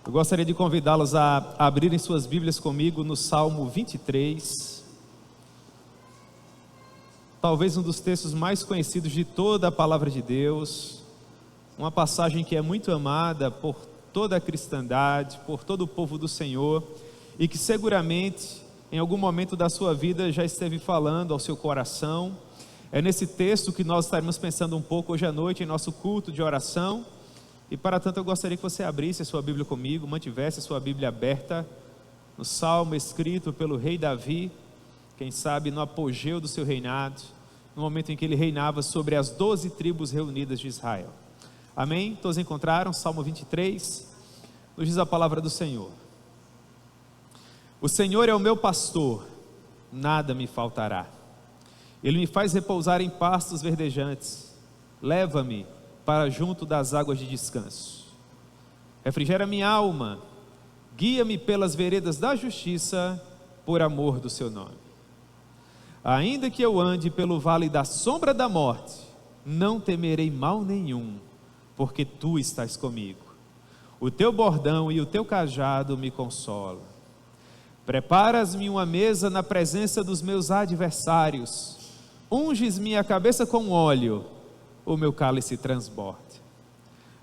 Eu gostaria de convidá-los a abrirem suas Bíblias comigo no Salmo 23. Talvez um dos textos mais conhecidos de toda a palavra de Deus. Uma passagem que é muito amada por toda a cristandade, por todo o povo do Senhor, e que seguramente em algum momento da sua vida já esteve falando ao seu coração. É nesse texto que nós estaremos pensando um pouco hoje à noite em nosso culto de oração. E para tanto eu gostaria que você abrisse a sua Bíblia comigo, mantivesse a sua Bíblia aberta no Salmo escrito pelo rei Davi, quem sabe no apogeu do seu reinado, no momento em que ele reinava sobre as 12 tribos reunidas de Israel. Amém? Todos encontraram? Salmo 23, nos diz a palavra do Senhor: O Senhor é o meu pastor, nada me faltará. Ele me faz repousar em pastos verdejantes, leva-me para junto das águas de descanso. Refrigera minha alma, guia-me pelas veredas da justiça, por amor do seu nome. Ainda que eu ande pelo vale da sombra da morte, não temerei mal nenhum, porque tu estás comigo. O teu bordão e o teu cajado me consolam. Preparas-me uma mesa na presença dos meus adversários, unges minha cabeça com óleo, o meu cálice transborda.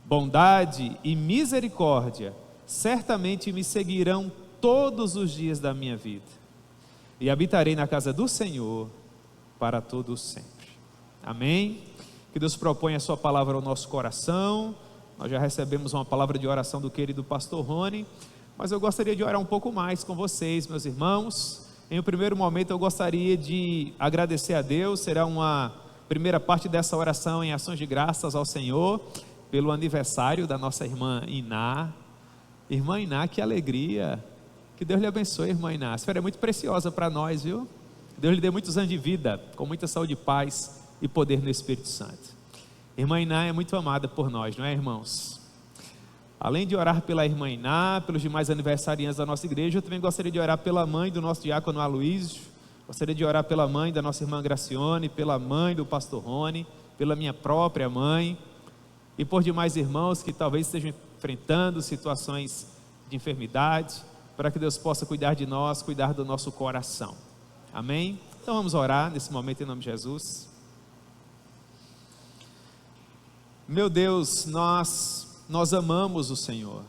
Bondade e misericórdia certamente me seguirão todos os dias da minha vida, e habitarei na casa do Senhor para todo o sempre. Amém? Que Deus proponha a sua palavra ao nosso coração. Nós já recebemos uma palavra de oração do querido pastor Rony, mas eu gostaria de orar um pouco mais com vocês, meus irmãos. Em um primeiro momento eu gostaria de agradecer a Deus. Será uma primeira parte dessa oração em ações de graças ao Senhor pelo aniversário da nossa irmã Iná. Irmã Iná, que alegria! Que Deus lhe abençoe, irmã Iná. A esfera é muito preciosa para nós, viu? Deus lhe dê muitos anos de vida, com muita saúde, paz e poder no Espírito Santo. Irmã Iná é muito amada por nós, não é, irmãos? Além de orar pela irmã Iná, pelos demais aniversariantes da nossa igreja, eu também gostaria de orar pela mãe do nosso diácono Aloísio. Gostaria de orar pela mãe da nossa irmã Gracione, pela mãe do pastor Rony, pela minha própria mãe e por demais irmãos que talvez estejam enfrentando situações de enfermidade, para que Deus possa cuidar de nós, cuidar do nosso coração. Amém? Então vamos orar nesse momento em nome de Jesus. Meu Deus, nós amamos o Senhor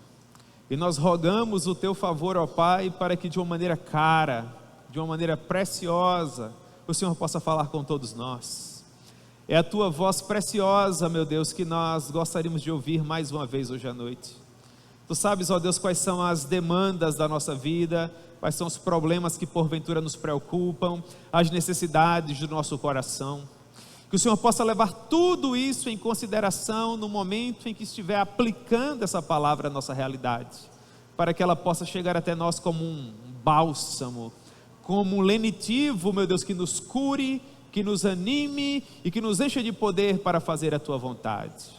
e nós rogamos o teu favor, ó Pai, para que de uma maneira cara, de uma maneira preciosa, o Senhor possa falar com todos nós. É a tua voz preciosa, meu Deus, que nós gostaríamos de ouvir mais uma vez hoje à noite. Tu sabes, ó Deus, quais são as demandas da nossa vida, quais são os problemas que porventura nos preocupam, as necessidades do nosso coração. Que o Senhor possa levar tudo isso em consideração no momento em que estiver aplicando essa palavra à nossa realidade, para que ela possa chegar até nós como um bálsamo, como um lenitivo, meu Deus, que nos cure, que nos anime e que nos encha de poder para fazer a tua vontade.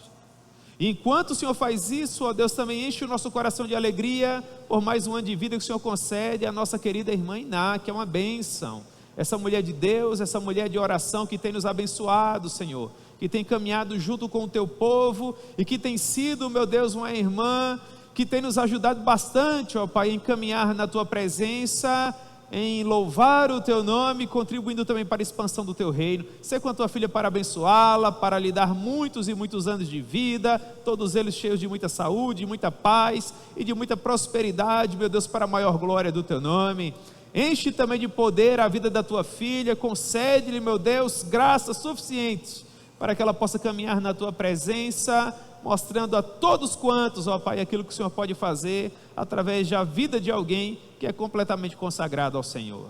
E enquanto o Senhor faz isso, ó Deus, também enche o nosso coração de alegria por mais um ano de vida que o Senhor concede à nossa querida irmã Iná, que é uma bênção. Essa mulher de Deus, essa mulher de oração que tem nos abençoado, Senhor, que tem caminhado junto com o teu povo e que tem sido, meu Deus, uma irmã que tem nos ajudado bastante, ó Pai, em caminhar na tua presença, em louvar o teu nome, contribuindo também para a expansão do teu reino. Ser com a tua filha para abençoá-la, para lhe dar muitos e muitos anos de vida, todos eles cheios de muita saúde, muita paz e de muita prosperidade, meu Deus, para a maior glória do teu nome. Enche também de poder a vida da tua filha, concede-lhe, meu Deus, graça suficiente para que ela possa caminhar na tua presença, mostrando a todos quantos, ó Pai, aquilo que o Senhor pode fazer através da vida de alguém que é completamente consagrado ao Senhor.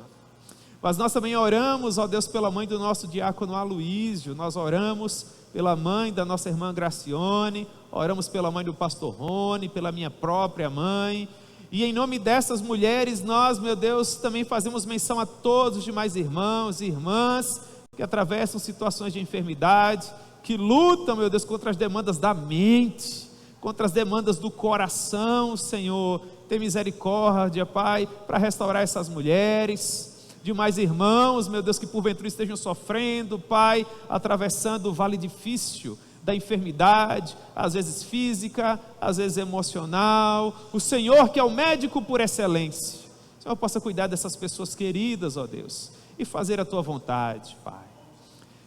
Mas nós também oramos, ó Deus, pela mãe do nosso diácono Aloísio, nós oramos pela mãe da nossa irmã Gracione, oramos pela mãe do pastor Rony, pela minha própria mãe, e em nome dessas mulheres, nós, meu Deus, também fazemos menção a todos os demais irmãos e irmãs que atravessam situações de enfermidade, que lutam, meu Deus, contra as demandas da mente, contra as demandas do coração. Senhor, tem misericórdia, Pai, para restaurar essas mulheres. Demais irmãos, meu Deus, que porventura estejam sofrendo, Pai, atravessando o vale difícil da enfermidade, às vezes física, às vezes emocional. O Senhor que é o médico por excelência, o Senhor possa cuidar dessas pessoas queridas, ó Deus, e fazer a Tua vontade, Pai.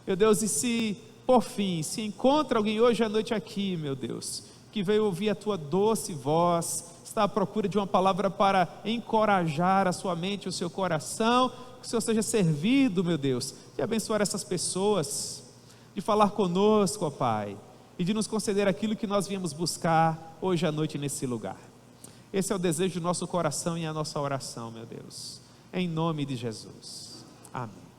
Meu Deus, e se por fim, se encontra alguém hoje à noite aqui, meu Deus, que veio ouvir a Tua doce voz, está à procura de uma palavra para encorajar a sua mente, o seu coração, que o Senhor seja servido, meu Deus, de abençoar essas pessoas, de falar conosco, ó Pai, e de nos conceder aquilo que nós viemos buscar hoje à noite nesse lugar. Esse é o desejo do nosso coração e a nossa oração, meu Deus, em nome de Jesus, amém.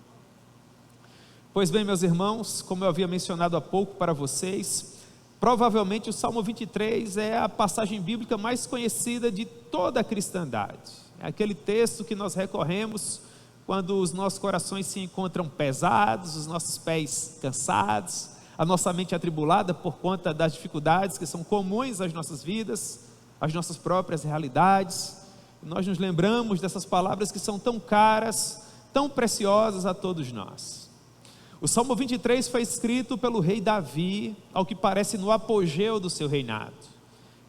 Pois bem, meus irmãos, como eu havia mencionado há pouco para vocês, provavelmente o Salmo 23 é a passagem bíblica mais conhecida de toda a cristandade. É aquele texto que nós recorremos quando os nossos corações se encontram pesados, os nossos pés cansados, a nossa mente atribulada por conta das dificuldades que são comuns às nossas vidas, às nossas próprias realidades. Nós nos lembramos dessas palavras que são tão caras, tão preciosas a todos nós. O Salmo 23 foi escrito pelo rei Davi, ao que parece no apogeu do seu reinado,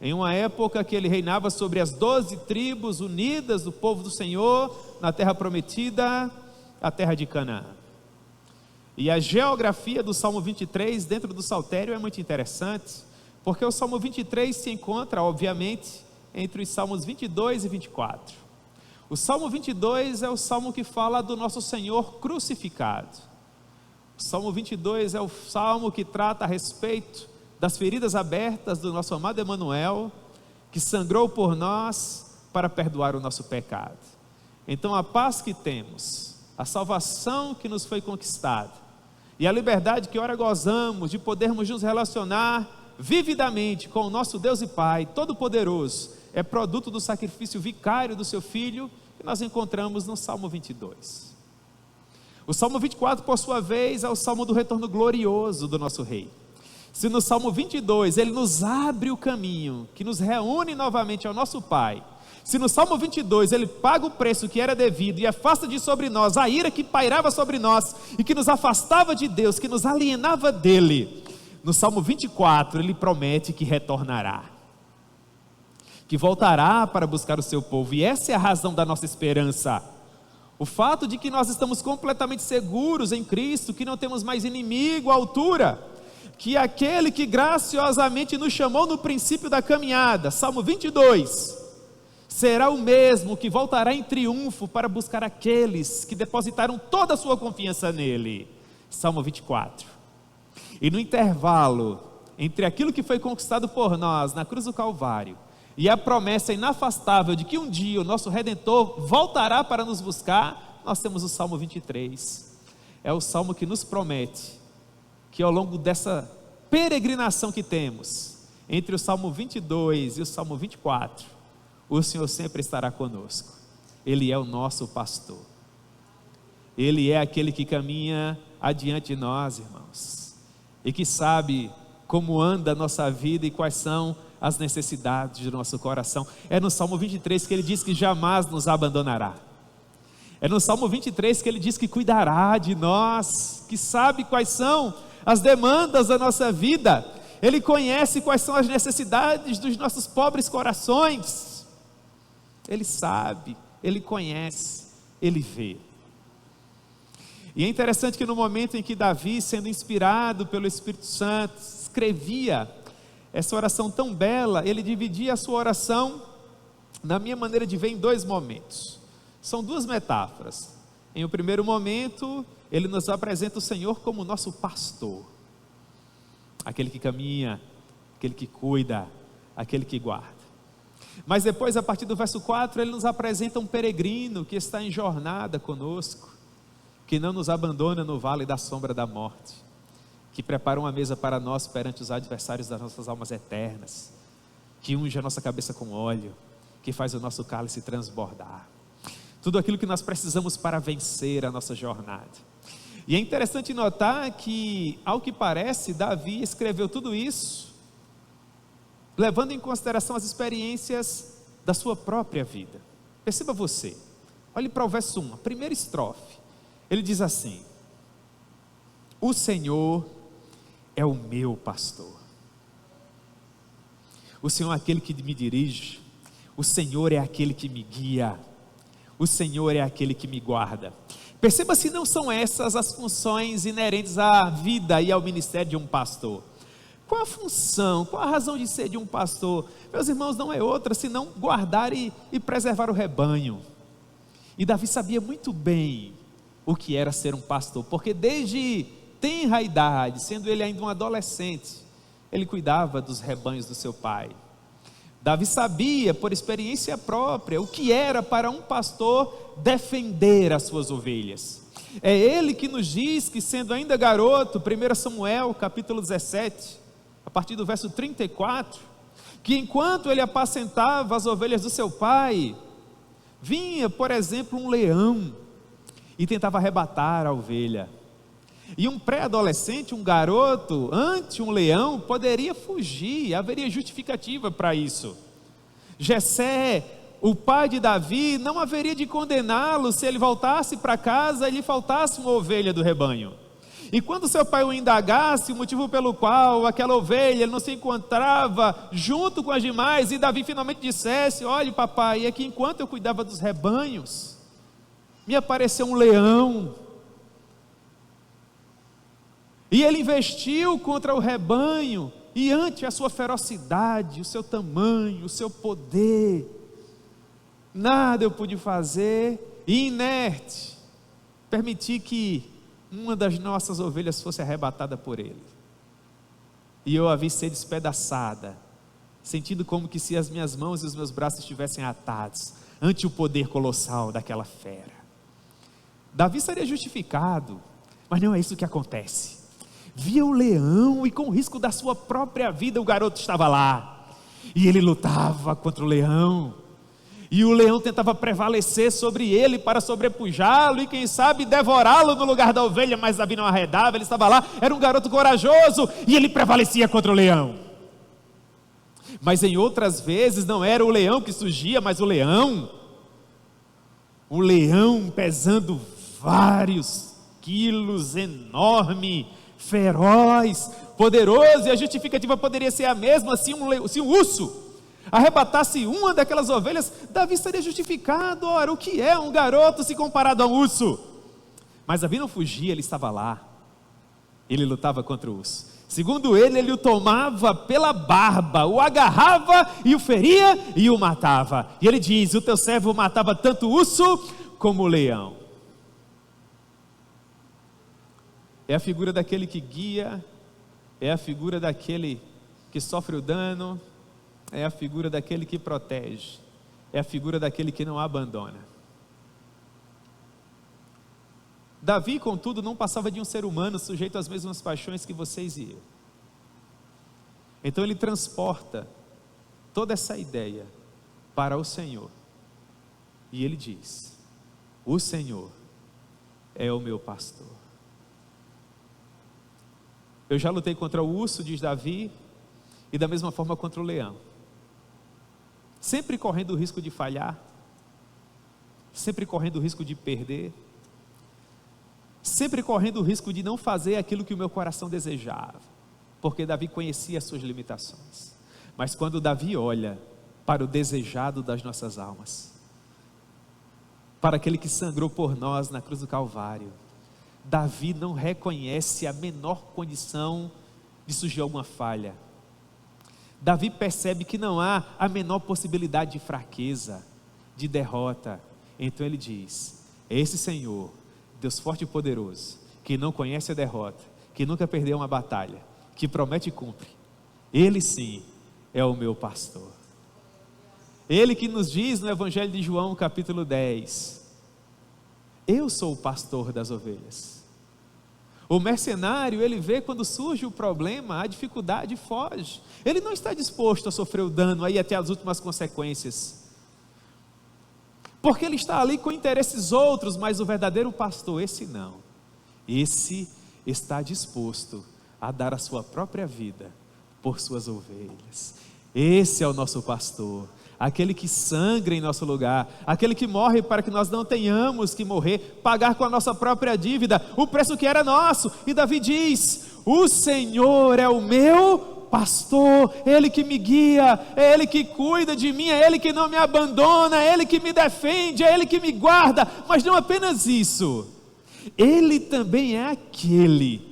em uma época que ele reinava sobre as 12 tribos unidas do povo do Senhor, na terra prometida, a terra de Canaã. E a geografia do Salmo 23 dentro do Saltério é muito interessante, porque o Salmo 23 se encontra, obviamente, entre os Salmos 22 e 24. O Salmo 22 é o Salmo que fala do nosso Senhor crucificado. O Salmo 22 é o Salmo que trata a respeito das feridas abertas do nosso amado Emanuel, que sangrou por nós para perdoar o nosso pecado. Então a paz que temos, a salvação que nos foi conquistada, e a liberdade que ora gozamos de podermos nos relacionar vividamente com o nosso Deus e Pai Todo-Poderoso, é produto do sacrifício vicário do seu Filho, que nós encontramos no Salmo 22. O Salmo 24, por sua vez, é o Salmo do retorno glorioso do nosso Rei. Se no Salmo 22 ele nos abre o caminho, que nos reúne novamente ao nosso Pai, se no Salmo 22 ele paga o preço que era devido e afasta de sobre nós a ira que pairava sobre nós e que nos afastava de Deus, que nos alienava dele, no Salmo 24 ele promete que retornará, que voltará para buscar o seu povo, e essa é a razão da nossa esperança. O fato de que nós estamos completamente seguros em Cristo, que não temos mais inimigo à altura, que aquele que graciosamente nos chamou no princípio da caminhada, Salmo 22, será o mesmo que voltará em triunfo para buscar aqueles que depositaram toda a sua confiança nele, Salmo 24. E no intervalo entre aquilo que foi conquistado por nós na cruz do Calvário e a promessa inafastável de que um dia o nosso Redentor voltará para nos buscar, nós temos o Salmo 23. É o Salmo que nos promete que ao longo dessa peregrinação que temos, entre o Salmo 22 e o Salmo 24, o Senhor sempre estará conosco. Ele é o nosso pastor. Ele é aquele que caminha adiante de nós, irmãos, e que sabe como anda a nossa vida e quais são as necessidades do nosso coração. É no Salmo 23 que ele diz que jamais nos abandonará. É no Salmo 23 que ele diz que cuidará de nós, que sabe quais são as demandas da nossa vida. Ele conhece quais são as necessidades dos nossos pobres corações. Ele sabe, ele conhece, ele vê. E é interessante que no momento em que Davi, sendo inspirado pelo Espírito Santo, escrevia essa oração tão bela, ele dividia a sua oração, na minha maneira de ver, em dois momentos. São duas metáforas. Em um primeiro momento, ele nos apresenta o Senhor como nosso pastor, aquele que caminha, aquele que cuida, aquele que guarda. Mas depois, a partir do verso 4, ele nos apresenta um peregrino que está em jornada conosco, que não nos abandona no vale da sombra da morte, que prepara uma mesa para nós perante os adversários das nossas almas eternas, que unge a nossa cabeça com óleo, que faz o nosso cálice transbordar. Tudo aquilo que nós precisamos para vencer a nossa jornada. E é interessante notar que, ao que parece, Davi escreveu tudo isso, levando em consideração as experiências da sua própria vida. Perceba você, olhe para o verso 1, a primeira estrofe. Ele diz assim: o Senhor é o meu pastor. O Senhor é aquele que me dirige, o Senhor é aquele que me guia, o Senhor é aquele que me guarda. Perceba se não são essas as funções inerentes à vida e ao ministério de um pastor. Qual a função, qual a razão de ser de um pastor? Meus irmãos, não é outra senão guardar e preservar o rebanho. E Davi sabia muito bem o que era ser um pastor, porque desde tenra idade, sendo ele ainda um adolescente, ele cuidava dos rebanhos do seu pai. Davi sabia, por experiência própria, o que era para um pastor defender as suas ovelhas. É ele que nos diz que, sendo ainda garoto, 1 Samuel capítulo 17, a partir do verso 34, que enquanto ele apacentava as ovelhas do seu pai, vinha, por exemplo, um leão e tentava arrebatar a ovelha. E um pré-adolescente, um garoto, ante um leão, poderia fugir, haveria justificativa para isso. Jessé, o pai de Davi, não haveria de condená-lo se ele voltasse para casa e lhe faltasse uma ovelha do rebanho. E quando seu pai o indagasse, o motivo pelo qual aquela ovelha não se encontrava junto com as demais, e Davi finalmente dissesse: olhe papai, é que enquanto eu cuidava dos rebanhos, me apareceu um leão, e ele investiu contra o rebanho, e ante a sua ferocidade, o seu tamanho, o seu poder, nada eu pude fazer, e inerte, permiti que uma das nossas ovelhas fosse arrebatada por ele, e eu a vi ser despedaçada, sentindo como que se as minhas mãos e os meus braços estivessem atados, ante o poder colossal daquela fera. Davi seria justificado, mas não é isso que acontece. Via o leão e com o risco da sua própria vida o garoto estava lá, e ele lutava contra o leão, e o leão tentava prevalecer sobre ele para sobrepujá-lo e quem sabe devorá-lo no lugar da ovelha, mas Davi não arredava, ele estava lá, era um garoto corajoso e ele prevalecia contra o leão. Mas em outras vezes não era o leão que surgia, mas o leão pesando vários quilos, enorme, feroz, poderoso, e a justificativa poderia ser a mesma: se um urso arrebatasse uma daquelas ovelhas, Davi seria justificado. Ora, o que é um garoto se comparado a um urso? Mas Davi não fugia, ele estava lá, ele lutava contra o urso. Segundo ele o tomava pela barba, o agarrava e o feria e o matava. E ele diz: o teu servo matava tanto o urso como o leão. É a figura daquele que guia, é a figura daquele que sofre o dano, é a figura daquele que protege, é a figura daquele que não abandona. Davi, contudo, não passava de um ser humano sujeito às mesmas paixões que vocês e eu. Então ele transporta toda essa ideia para o Senhor, e ele diz: o Senhor é o meu pastor. Eu já lutei contra o urso, diz Davi, e da mesma forma contra o leão, sempre correndo o risco de falhar, sempre correndo o risco de perder, sempre correndo o risco de não fazer aquilo que o meu coração desejava, porque Davi conhecia as suas limitações. Mas quando Davi olha para o desejado das nossas almas, para aquele que sangrou por nós na cruz do Calvário, Davi não reconhece a menor condição de surgir alguma falha. Davi percebe que não há a menor possibilidade de fraqueza, de derrota. Então ele diz: esse Senhor, Deus forte e poderoso, que não conhece a derrota, que nunca perdeu uma batalha, que promete e cumpre, ele sim é o meu pastor. Ele que nos diz no Evangelho de João capítulo 10, eu sou o pastor das ovelhas. O mercenário, ele vê quando surge o problema, a dificuldade, foge. Ele não está disposto a sofrer o dano, aí até as últimas consequências, porque ele está ali com interesses outros. Mas o verdadeiro pastor, esse não, esse está disposto a dar a sua própria vida por suas ovelhas. Esse é o nosso pastor. aquele que sangra em nosso lugar, aquele que morre para que nós não tenhamos que morrer, pagar com a nossa própria dívida, o preço que era nosso. E Davi diz: o Senhor é o meu pastor, Ele que me guia, é Ele que cuida de mim, é Ele que não me abandona, é Ele que me defende, é Ele que me guarda. Mas não apenas isso, Ele também é aquele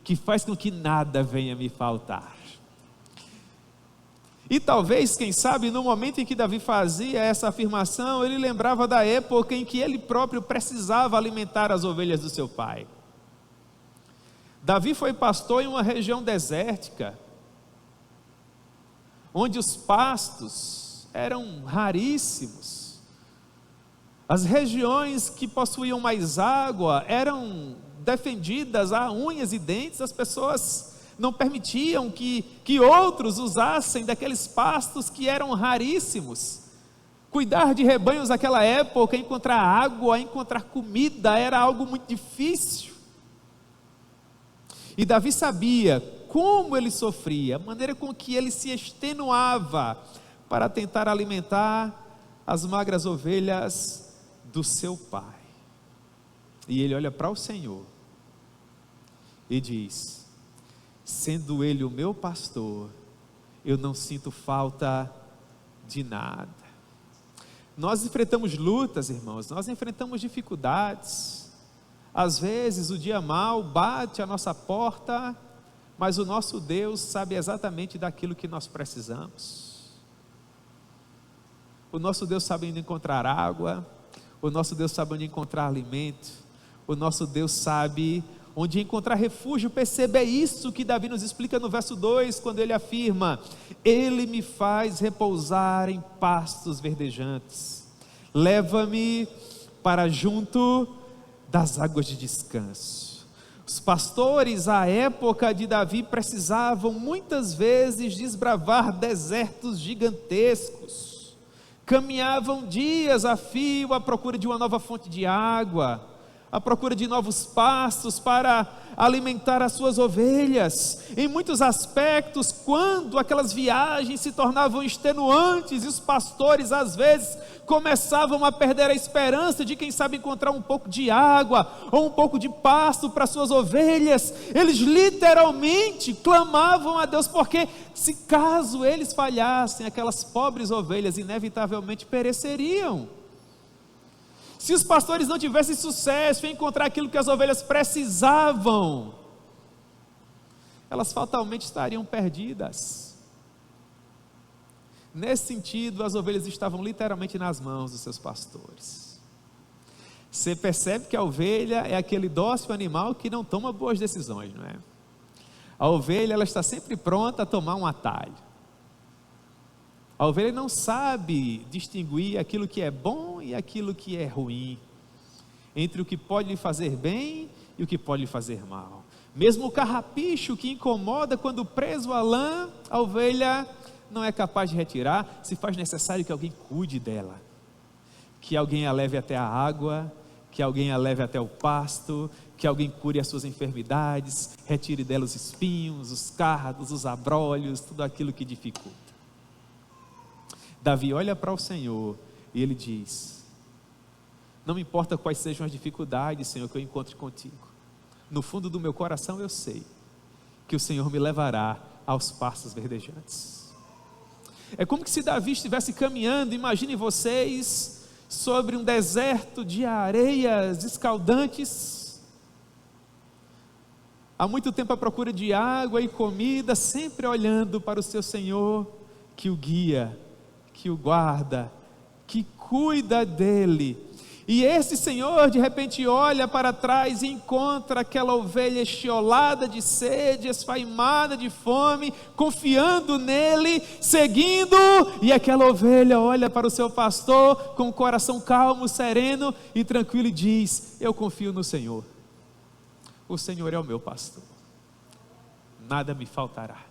que faz com que nada venha me faltar. E talvez, quem sabe, no momento em que Davi fazia essa afirmação, ele lembrava da época em que ele próprio precisava alimentar as ovelhas do seu pai. Davi foi pastor em uma região desértica, onde os pastos eram raríssimos. As regiões que possuíam mais água eram defendidas a unhas e dentes. As pessoas não permitiam que outros usassem daqueles pastos que eram raríssimos. Cuidar de rebanhos naquela época, encontrar água, encontrar comida, era algo muito difícil. E Davi sabia como ele sofria, a maneira com que ele se extenuava para tentar alimentar as magras ovelhas do seu pai. E ele olha para o Senhor e diz: sendo Ele o meu pastor, eu não sinto falta de nada. Nós enfrentamos lutas, irmãos, nós enfrentamos dificuldades. Às vezes o dia mau bate à nossa porta, mas o nosso Deus sabe exatamente daquilo que nós precisamos. O nosso Deus sabe onde encontrar água, o nosso Deus sabe onde encontrar alimento, o nosso Deus sabe onde encontrar refúgio. Perceba, é isso que Davi nos explica no verso 2, quando ele afirma: Ele me faz repousar em pastos verdejantes, leva-me para junto das águas de descanso. Os pastores à época de Davi precisavam muitas vezes desbravar desertos gigantescos, caminhavam dias a fio à procura de uma nova fonte de água, à procura de novos pastos para alimentar as suas ovelhas. Em muitos aspectos, quando aquelas viagens se tornavam extenuantes e os pastores às vezes começavam a perder a esperança de, quem sabe, encontrar um pouco de água ou um pouco de pasto para suas ovelhas, eles literalmente clamavam a Deus, porque se caso eles falhassem, aquelas pobres ovelhas inevitavelmente pereceriam. Se os pastores não tivessem sucesso em encontrar aquilo que as ovelhas precisavam, elas fatalmente estariam perdidas. Nesse sentido, as ovelhas estavam literalmente nas mãos dos seus pastores. Você percebe que a ovelha é aquele dócil animal que não toma boas decisões, não é? A ovelha, ela está sempre pronta a tomar um atalho. A ovelha não sabe distinguir aquilo que é bom e aquilo que é ruim, entre o que pode lhe fazer bem e o que pode lhe fazer mal. Mesmo o carrapicho que incomoda quando preso à lã, a ovelha não é capaz de retirar, se faz necessário que alguém cuide dela, que alguém a leve até a água, que alguém a leve até o pasto, que alguém cure as suas enfermidades, retire dela os espinhos, os cardos, os abrolhos, tudo aquilo que dificulta. Davi olha para o Senhor e ele diz: não me importa quais sejam as dificuldades, Senhor, que eu encontre contigo, no fundo do meu coração eu sei que o Senhor me levará aos pastos verdejantes. É como se Davi estivesse caminhando, imaginem vocês, sobre um deserto de areias escaldantes, há muito tempo à procura de água e comida, sempre olhando para o seu Senhor, que o guia, que o guarda, que cuida dele. E esse Senhor de repente olha para trás e encontra aquela ovelha estiolada de sede, esfaimada de fome, confiando nele, seguindo, e aquela ovelha olha para o seu pastor com o coração calmo, sereno e tranquilo e diz: eu confio no Senhor, o Senhor é o meu pastor, nada me faltará.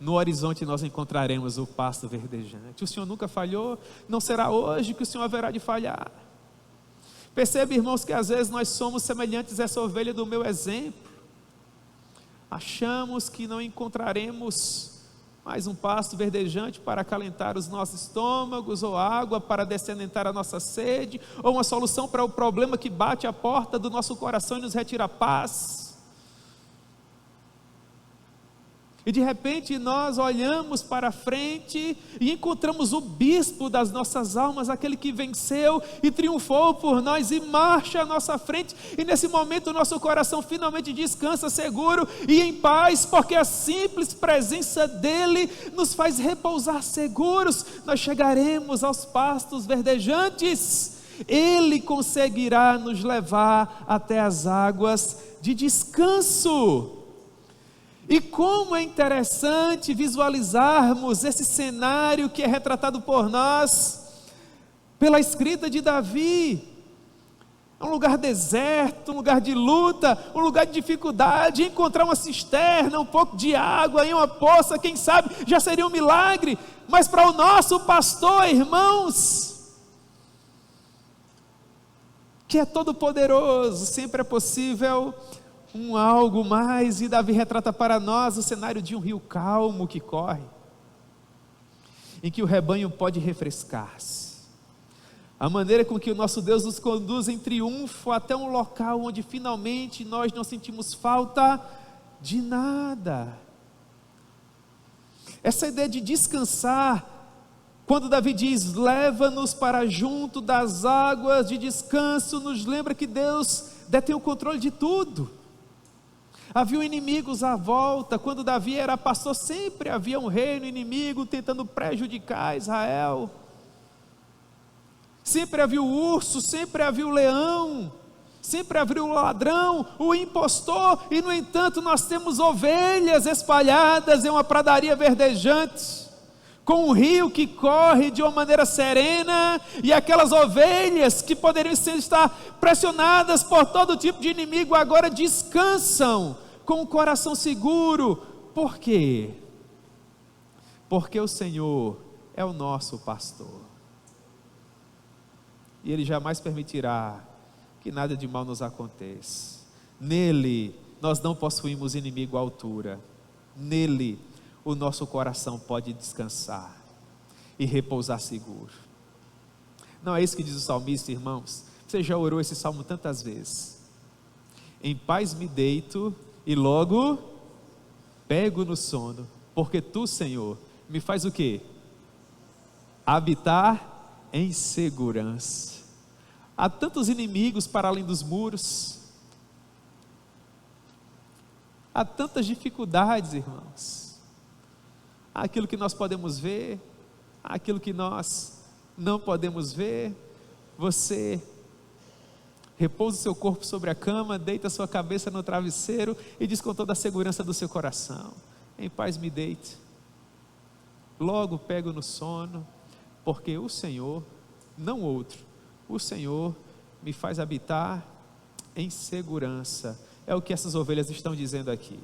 No horizonte nós encontraremos o pasto verdejante. O Senhor nunca falhou, não será hoje que o Senhor haverá de falhar. Percebe, irmãos, que às vezes nós somos semelhantes a essa ovelha do meu exemplo. Achamos que não encontraremos mais um pasto verdejante para acalentar os nossos estômagos, ou água para descedentar a nossa sede, ou uma solução para o problema que bate à porta do nosso coração e nos retira a paz. E de repente nós olhamos para frente e encontramos o bispo das nossas almas, aquele que venceu e triunfou por nós e marcha à nossa frente. E nesse momento o nosso coração finalmente descansa seguro e em paz, porque a simples presença dele nos faz repousar seguros. Nós chegaremos aos pastos verdejantes. Ele conseguirá nos levar até as águas de descanso. E como é interessante visualizarmos esse cenário que é retratado por nós, pela escrita de Davi. É um lugar deserto, um lugar de luta, um lugar de dificuldade. Encontrar uma cisterna, um pouco de água em uma poça, quem sabe já seria um milagre. Mas para o nosso pastor, irmãos, que é todo poderoso, sempre é possível algo mais. E Davi retrata para nós o cenário de um rio calmo que corre, em que o rebanho pode refrescar-se. A maneira com que o nosso Deus nos conduz em triunfo até um local onde finalmente nós não sentimos falta de nada. Essa ideia de descansar, quando Davi diz, leva-nos para junto das águas de descanso, nos lembra que Deus detém o controle de tudo. Havia inimigos à volta. Quando Davi era pastor, sempre havia um reino inimigo tentando prejudicar Israel. Sempre havia o urso, sempre havia o leão, sempre havia o ladrão, o impostor. E no entanto nós temos ovelhas espalhadas em uma pradaria verdejante, com um rio que corre de uma maneira serena, e aquelas ovelhas que poderiam estar pressionadas por todo tipo de inimigo, agora descansam com o coração seguro. Por quê? Porque o Senhor é o nosso pastor, e Ele jamais permitirá que nada de mal nos aconteça. Nele nós não possuímos inimigo à altura. Nele o nosso coração pode descansar e repousar seguro. Não é isso que diz o salmista, irmãos? Você já orou esse salmo tantas vezes. Em paz me deito e logo pego no sono, porque tu, Senhor, me faz o quê? Habitar em segurança. Há tantos inimigos para além dos muros. Há tantas dificuldades, irmãos. Há aquilo que nós podemos ver, há aquilo que nós não podemos ver. Você repousa o seu corpo sobre a cama, deita a sua cabeça no travesseiro e diz com toda a segurança do seu coração, em paz me deito, logo pego no sono, porque o Senhor, não outro, o Senhor me faz habitar em segurança. É o que essas ovelhas estão dizendo aqui.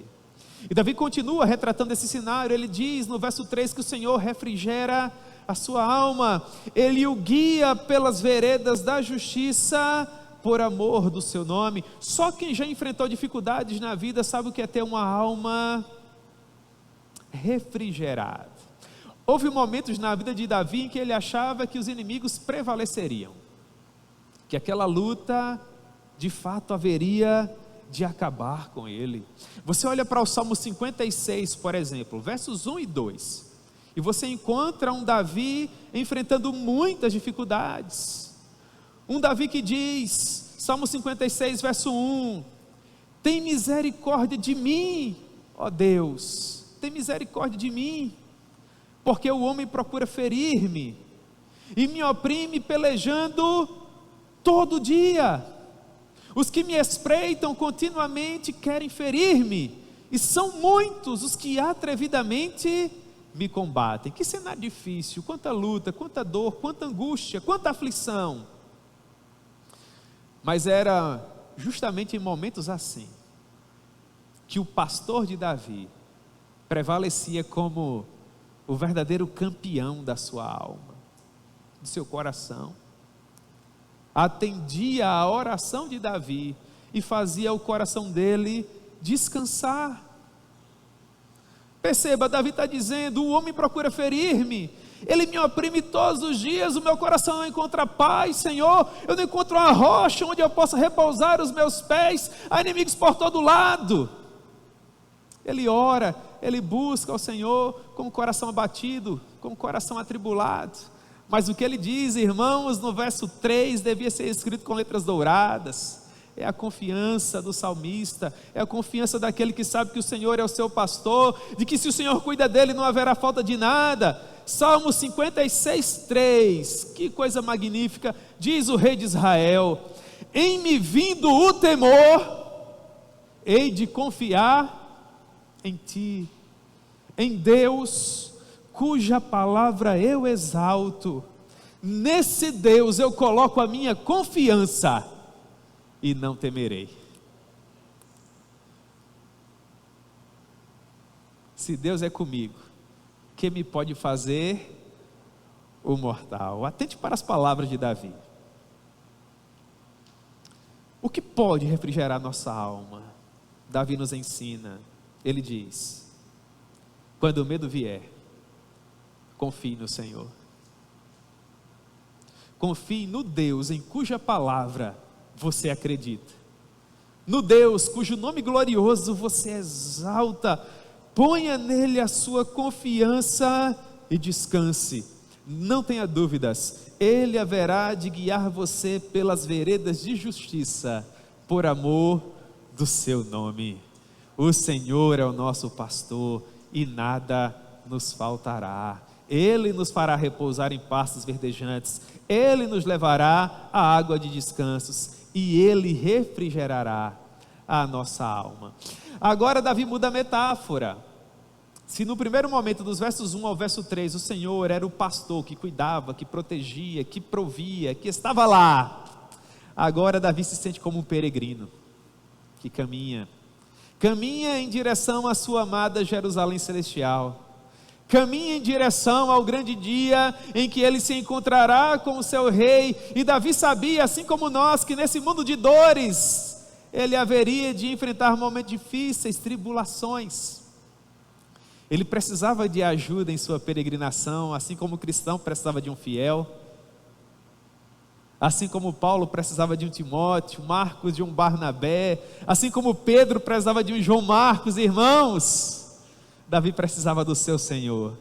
E Davi continua retratando esse cenário. Ele diz no verso 3 que o Senhor refrigera a sua alma, Ele o guia pelas veredas da justiça, por amor do seu nome. Só quem já enfrentou dificuldades na vida sabe o que é ter uma alma refrigerada. Houve momentos na vida de Davi em que ele achava que os inimigos prevaleceriam, que aquela luta de fato haveria de acabar com ele. Você olha para o Salmo 56, por exemplo, versos 1 e 2, e você encontra um Davi enfrentando muitas dificuldades. Um Davi que diz, Salmo 56, verso 1, tem misericórdia de mim, ó Deus, tem misericórdia de mim, porque o homem procura ferir-me, e me oprime pelejando todo dia. Os que me espreitam continuamente querem ferir-me, e são muitos os que atrevidamente me combatem. Que cenário difícil, quanta luta, quanta dor, quanta angústia, quanta aflição. Mas era justamente em momentos assim, que o pastor de Davi prevalecia como o verdadeiro campeão da sua alma, do seu coração. Atendia à oração de Davi e fazia o coração dele descansar. Perceba, Davi está dizendo: o homem procura ferir-me, ele me oprime todos os dias, o meu coração não encontra paz, Senhor, eu não encontro uma rocha onde eu possa repousar os meus pés, há inimigos por todo lado. Ele ora, ele busca ao Senhor com o coração abatido, com o coração atribulado. Mas o que ele diz, irmãos, no verso 3, devia ser escrito com letras douradas. É a confiança do salmista, é a confiança daquele que sabe que o Senhor é o seu pastor, de que se o Senhor cuida dele não haverá falta de nada. Salmo 56, 3, que coisa magnífica, diz o rei de Israel: em me vindo o temor, hei de confiar em ti, em Deus, cuja palavra eu exalto. Nesse Deus eu coloco a minha confiança e não temerei. Se Deus é comigo, que me pode fazer o mortal? Atente para as palavras de Davi. O que pode refrigerar nossa alma? Davi nos ensina, ele diz: quando o medo vier, confie no Senhor, confie no Deus em cuja palavra você acredita, no Deus cujo nome glorioso você exalta. Ponha nele a sua confiança e descanse, não tenha dúvidas, ele haverá de guiar você pelas veredas de justiça, por amor do seu nome. O Senhor é o nosso pastor e nada nos faltará. Ele nos fará repousar em pastos verdejantes, ele nos levará à água de descansos e ele refrigerará a nossa alma. Agora Davi muda a metáfora. Se no primeiro momento, dos versos 1 ao verso 3, o Senhor era o pastor que cuidava, que protegia, que provia, que estava lá, agora Davi se sente como um peregrino, que caminha em direção à sua amada Jerusalém celestial, caminha em direção ao grande dia em que ele se encontrará com o seu rei. E Davi sabia, assim como nós, que nesse mundo de dores, ele haveria de enfrentar momentos difíceis, tribulações. Ele precisava de ajuda em sua peregrinação, assim como o cristão precisava de um fiel, assim como Paulo precisava de um Timóteo, Marcos de um Barnabé, assim como Pedro precisava de um João Marcos. Irmãos, Davi precisava do seu Senhor.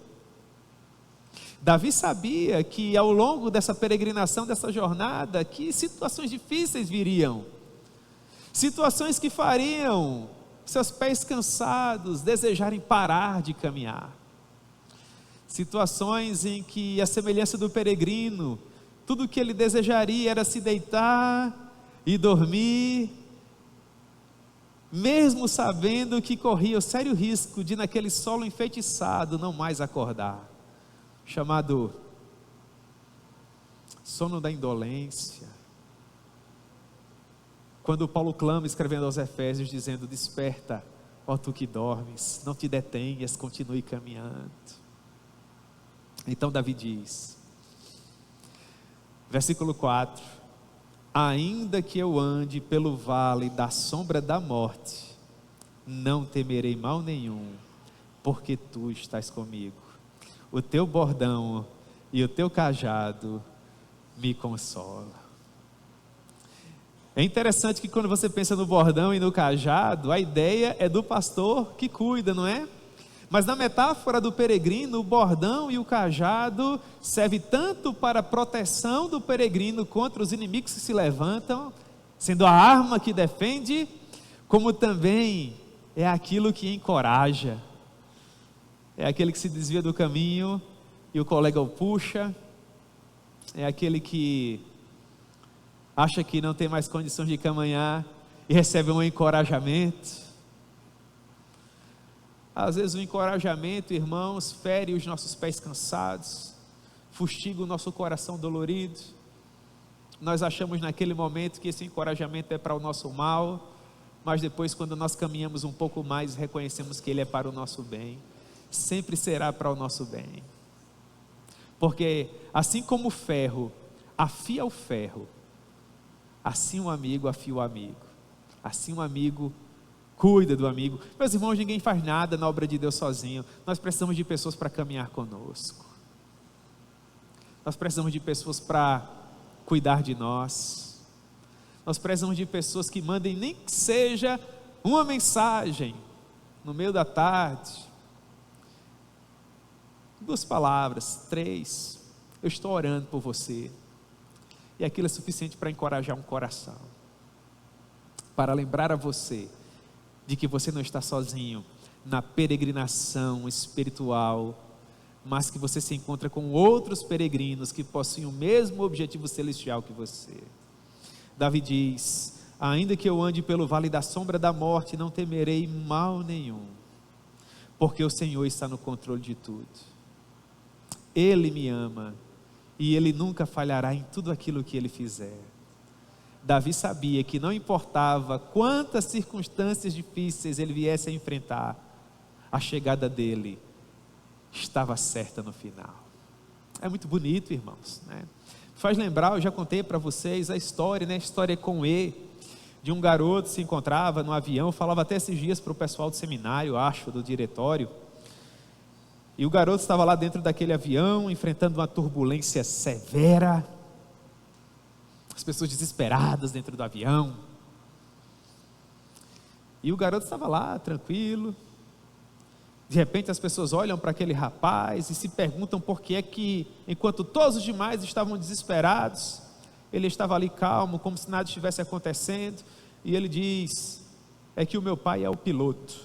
Davi sabia que ao longo dessa peregrinação, dessa jornada, que situações difíceis viriam, situações que fariam seus pés cansados desejarem parar de caminhar, situações em que, a semelhança do peregrino, tudo o que ele desejaria era se deitar e dormir, mesmo sabendo que corria o sério risco de, naquele solo enfeitiçado, não mais acordar, chamado sono da indolência. Quando Paulo clama, escrevendo aos Efésios, dizendo: desperta, ó tu que dormes, não te detenhas, continue caminhando. Então Davi diz, versículo 4: ainda que eu ande pelo vale da sombra da morte, não temerei mal nenhum, porque tu estás comigo. O teu bordão e o teu cajado me consolam. É interessante que quando você pensa no bordão e no cajado, a ideia é do pastor que cuida, não é? Mas na metáfora do peregrino, o bordão e o cajado servem tanto para a proteção do peregrino contra os inimigos que se levantam, sendo a arma que defende, como também é aquilo que encoraja. É aquele que se desvia do caminho e o colega o puxa, é aquele que acha que não tem mais condições de caminhar e recebe um encorajamento. Às vezes o encorajamento, irmãos, fere os nossos pés cansados, fustiga o nosso coração dolorido. Nós achamos naquele momento que esse encorajamento é para o nosso mal, mas depois, quando nós caminhamos um pouco mais, reconhecemos que ele é para o nosso bem. Sempre será para o nosso bem, porque assim como o ferro afia o ferro, assim um amigo afia o amigo, assim um amigo cuida do amigo. Meus irmãos, ninguém faz nada na obra de Deus sozinho. Nós precisamos de pessoas para caminhar conosco. Nós precisamos de pessoas para cuidar de nós. Nós precisamos de pessoas que mandem nem que seja uma mensagem no meio da tarde. 2 palavras, 3. Eu estou orando por você. E aquilo é suficiente para encorajar um coração. Para lembrar a você de que você não está sozinho na peregrinação espiritual, mas que você se encontra com outros peregrinos que possuem o mesmo objetivo celestial que você. Davi diz: ainda que eu ande pelo vale da sombra da morte, não temerei mal nenhum, porque o Senhor está no controle de tudo. Ele me ama e Ele nunca falhará em tudo aquilo que Ele fizer. Davi sabia que não importava quantas circunstâncias difíceis ele viesse a enfrentar, a chegada dele estava certa no final. É muito bonito, irmãos, né? Faz lembrar, eu já contei para vocês a história, né? A história com E, de um garoto que se encontrava no avião, falava até esses dias para o pessoal do seminário, acho, do diretório, e o garoto estava lá dentro daquele avião, enfrentando uma turbulência severa, as pessoas desesperadas dentro do avião, e o garoto estava lá, tranquilo. De repente as pessoas olham para aquele rapaz e se perguntam por que é que, enquanto todos os demais estavam desesperados, ele estava ali calmo, como se nada estivesse acontecendo, e ele diz: é que o meu pai é o piloto,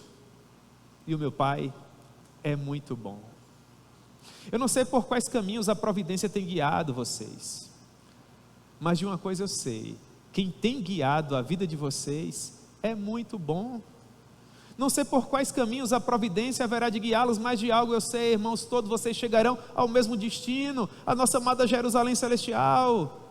e o meu pai é muito bom. Eu não sei por quais caminhos a providência tem guiado vocês, mas de uma coisa eu sei: quem tem guiado a vida de vocês é muito bom. Não sei por quais caminhos a providência haverá de guiá-los, mas de algo eu sei, irmãos, todos vocês chegarão ao mesmo destino, a nossa amada Jerusalém celestial.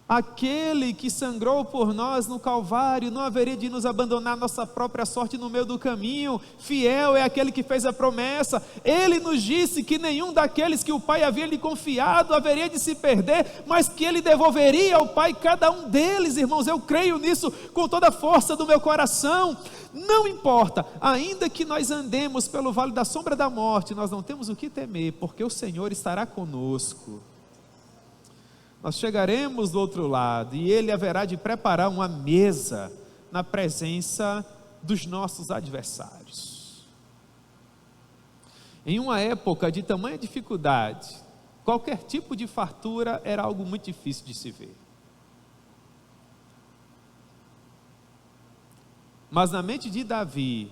Aquele que sangrou por nós no Calvário não haveria de nos abandonar nossa própria sorte no meio do caminho. Fiel é aquele que fez a promessa. Ele nos disse que nenhum daqueles que o Pai havia lhe confiado haveria de se perder, mas que Ele devolveria ao Pai cada um deles. Irmãos, eu creio nisso com toda a força do meu coração. Não importa, ainda que nós andemos pelo vale da sombra da morte, nós não temos o que temer, porque o Senhor estará conosco. Nós chegaremos do outro lado e Ele haverá de preparar uma mesa na presença dos nossos adversários. Em uma época de tamanha dificuldade, qualquer tipo de fartura era algo muito difícil de se ver. Mas na mente de Davi,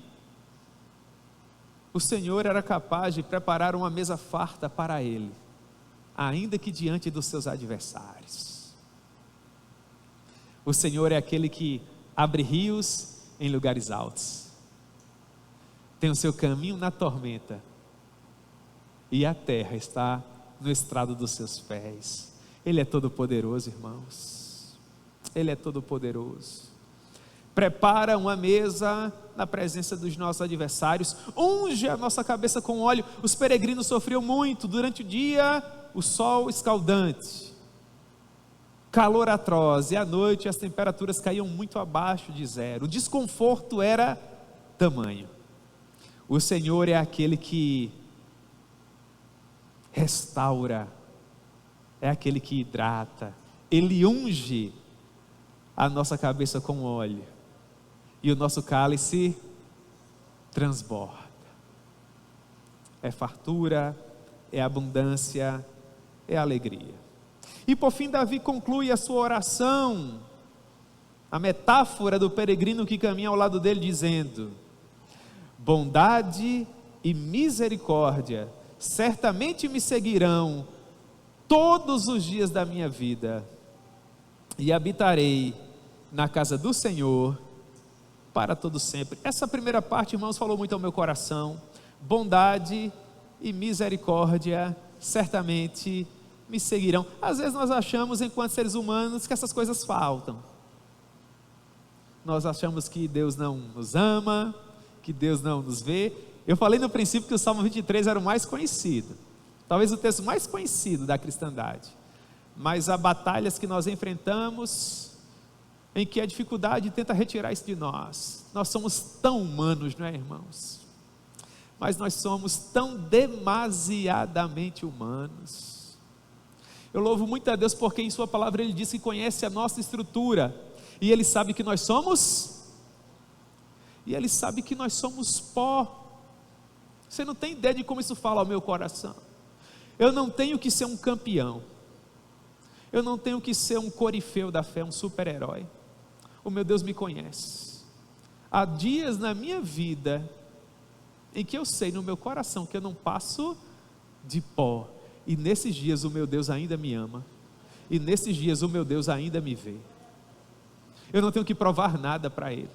o Senhor era capaz de preparar uma mesa farta para ele, ainda que diante dos seus adversários. O Senhor é aquele que abre rios em lugares altos, tem o seu caminho na tormenta, e a terra está no estrado dos seus pés. Ele é todo poderoso, irmãos. Ele é todo poderoso. Prepara uma mesa na presença dos nossos adversários, unge a nossa cabeça com óleo. Os peregrinos sofriam muito durante o dia, o sol escaldante, calor atroz, e à noite as temperaturas caíam muito abaixo de zero, o desconforto era tamanho. O Senhor é aquele que restaura, é aquele que hidrata, Ele unge a nossa cabeça com óleo, e o nosso cálice transborda. É fartura, é abundância, é alegria. E por fim Davi conclui a sua oração, a metáfora do peregrino que caminha ao lado dele, dizendo: bondade e misericórdia certamente me seguirão todos os dias da minha vida, e habitarei na casa do Senhor para todo sempre. Essa primeira parte, irmãos, falou muito ao meu coração. Bondade e misericórdia certamente me seguirão. Às vezes nós achamos, enquanto seres humanos, que essas coisas faltam. Nós achamos que Deus não nos ama, que Deus não nos vê. Eu falei no princípio que o Salmo 23 era o mais conhecido, talvez o texto mais conhecido da cristandade. Mas há batalhas que nós enfrentamos em que a dificuldade tenta retirar isso de nós. Nós somos tão humanos, não é, irmãos? Mas nós somos tão demasiadamente humanos. Eu louvo muito a Deus porque em sua palavra Ele diz que conhece a nossa estrutura, e Ele sabe que nós somos, e Ele sabe que nós somos pó. Você não tem ideia de como isso fala ao meu coração. Eu não tenho que ser um campeão, eu não tenho que ser um corifeu da fé, um super-herói. O meu Deus me conhece. Há dias na minha vida em que eu sei no meu coração que eu não passo de pó, e nesses dias o meu Deus ainda me ama, e nesses dias o meu Deus ainda me vê. Eu não tenho que provar nada para Ele.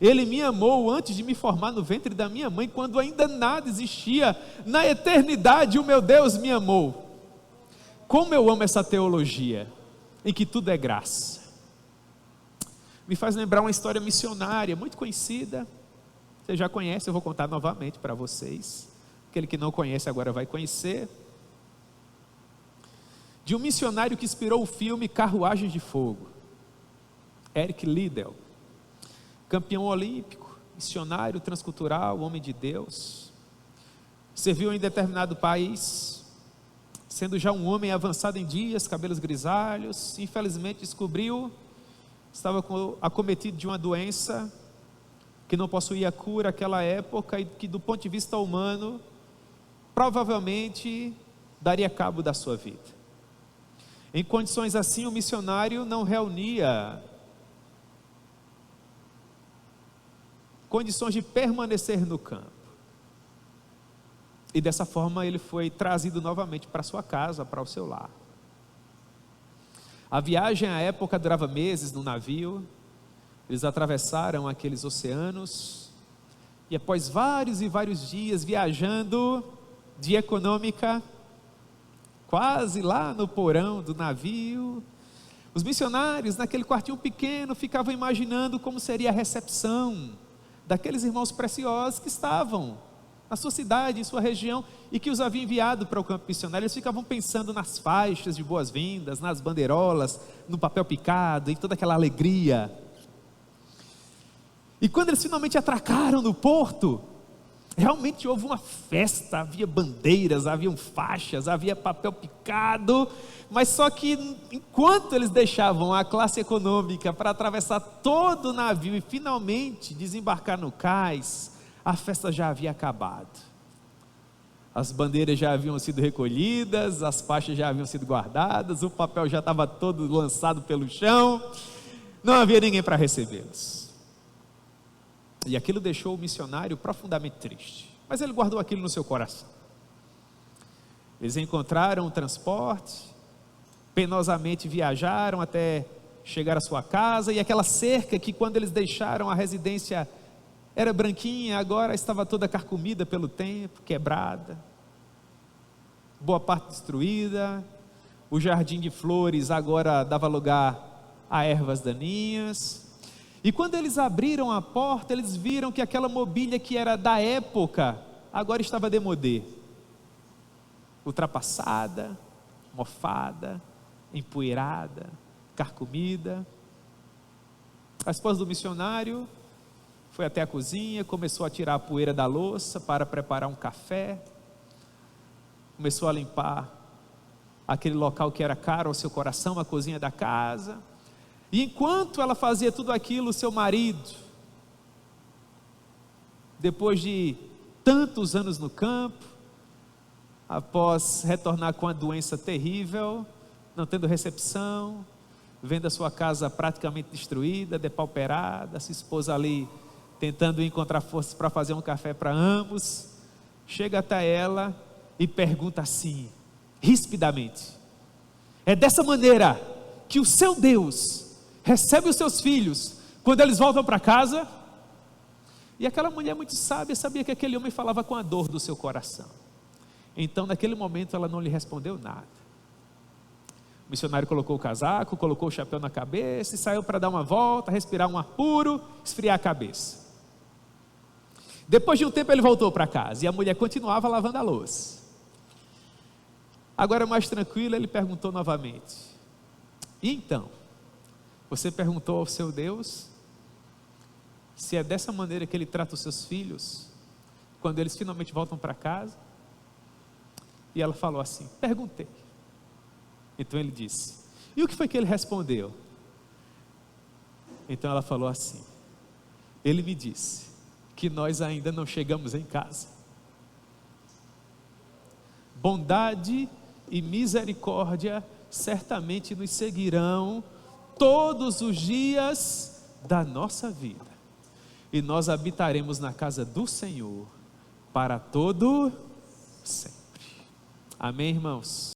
Ele me amou antes de me formar no ventre da minha mãe, quando ainda nada existia. Na eternidade o meu Deus me amou. Como eu amo essa teologia, em que tudo é graça. Me faz lembrar uma história missionária, muito conhecida. Você já conhece, eu vou contar novamente para vocês. Aquele que não conhece agora vai conhecer. De um missionário que inspirou o filme Carruagens de Fogo. Eric Liddell. Campeão olímpico, missionário transcultural, homem de Deus. Serviu em determinado país, sendo já um homem avançado em dias, cabelos grisalhos. Infelizmente descobriu, estava acometido de uma doença que não possuía cura naquela época, e que do ponto de vista humano, provavelmente daria cabo da sua vida. Em condições assim, o missionário não reunia condições de permanecer no campo, e dessa forma ele foi trazido novamente para sua casa, para o seu lar. A viagem à época durava meses no navio. Eles atravessaram aqueles oceanos, e após vários e vários dias viajando de econômica, quase lá no porão do navio, os missionários naquele quartinho pequeno ficavam imaginando como seria a recepção daqueles irmãos preciosos que estavam na sua cidade, em sua região, e que os haviam enviado para o campo missionário. Eles ficavam pensando nas faixas de boas-vindas, nas bandeirolas, no papel picado, em toda aquela alegria. E quando eles finalmente atracaram no porto, realmente houve uma festa, havia bandeiras, haviam faixas, havia papel picado, mas só que enquanto eles deixavam a classe econômica para atravessar todo o navio e finalmente desembarcar no cais, a festa já havia acabado. As bandeiras já haviam sido recolhidas, as faixas já haviam sido guardadas, o papel já estava todo lançado pelo chão, não havia ninguém para recebê-los. E aquilo deixou o missionário profundamente triste, mas ele guardou aquilo no seu coração. Eles encontraram o transporte, penosamente viajaram até chegar à sua casa, e aquela cerca que quando eles deixaram a residência era branquinha, agora estava toda carcomida pelo tempo, quebrada, boa parte destruída. O jardim de flores agora dava lugar a ervas daninhas. E quando eles abriram a porta, eles viram que aquela mobília que era da época, agora estava démodé, ultrapassada, mofada, empoeirada, carcomida. A esposa do missionário foi até a cozinha, começou a tirar a poeira da louça para preparar um café, começou a limpar aquele local que era caro ao seu coração, a cozinha da casa. E enquanto ela fazia tudo aquilo, seu marido, depois de tantos anos no campo, após retornar com a doença terrível, não tendo recepção, vendo a sua casa praticamente destruída, depauperada, sua esposa ali tentando encontrar forças para fazer um café para ambos, chega até ela e pergunta assim, rispidamente: é dessa maneira que o seu Deus recebe os seus filhos quando eles voltam para casa? E aquela mulher muito sábia sabia que aquele homem falava com a dor do seu coração. Então naquele momento ela não lhe respondeu nada. O missionário colocou o casaco, colocou o chapéu na cabeça e saiu para dar uma volta, respirar um ar puro, esfriar a cabeça. Depois de um tempo ele voltou para casa e a mulher continuava lavando a louça. Agora mais tranquilo, ele perguntou novamente: e então, Você perguntou ao seu Deus se é dessa maneira que Ele trata os seus filhos, quando eles finalmente voltam para casa? E ela falou assim: perguntei. Então ele disse: e o que foi que ele respondeu? Então ela falou assim: ele me disse que nós ainda não chegamos em casa. Bondade e misericórdia certamente nos seguirão todos os dias da nossa vida, e nós habitaremos na casa do Senhor para todo sempre. Amém, irmãos?